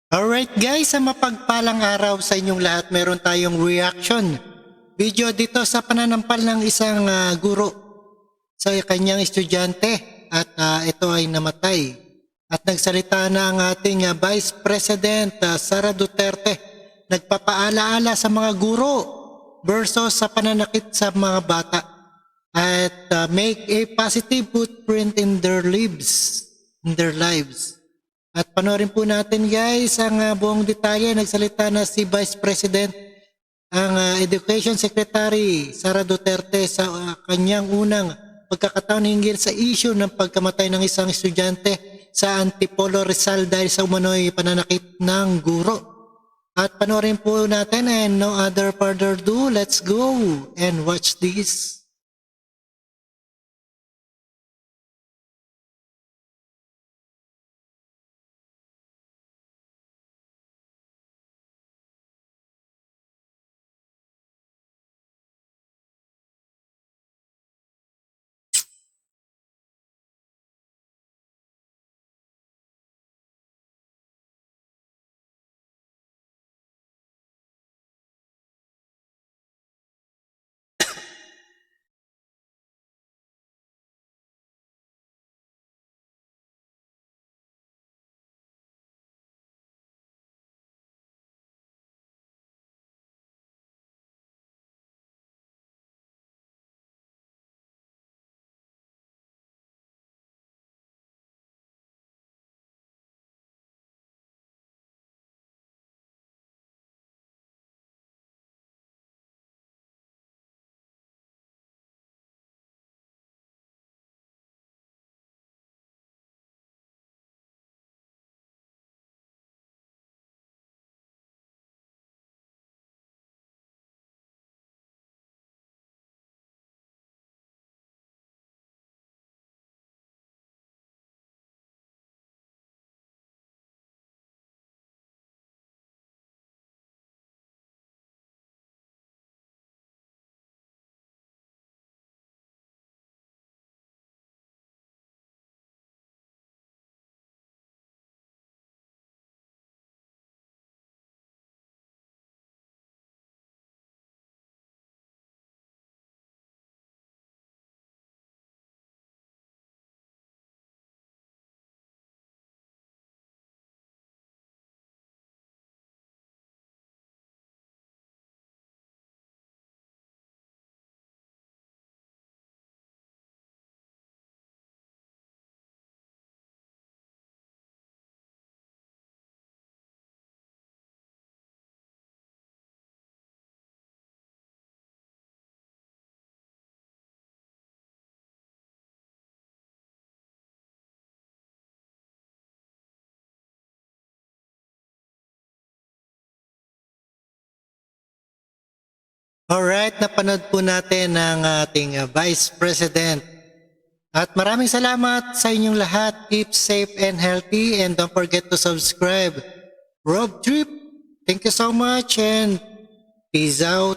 Alright guys, sa mapagpalang araw sa inyong lahat, meron tayong reaction video dito sa pananampal ng isang guro sa kanyang estudyante at ito ay namatay. At nagsalita na ang ating Vice President Sara Duterte, nagpapaalaala sa mga guro versus sa pananakit sa mga bata at make a positive footprint in their lives. At panoorin po natin guys ang buong detalye. Nagsalita na si Vice President, ang Education Secretary Sara Duterte sa kanyang unang pagkakataon hinggil sa issue ng pagkamatay ng isang estudyante sa Antipolo Rizal dahil sa umano'y pananakit ng guro. At panoorin po natin, and no other further ado, let's go and watch this. Alright, napanood po natin ang ating Vice President. At maraming salamat sa inyong lahat. Keep safe and healthy and don't forget to subscribe. Rob Trip, thank you so much and peace out.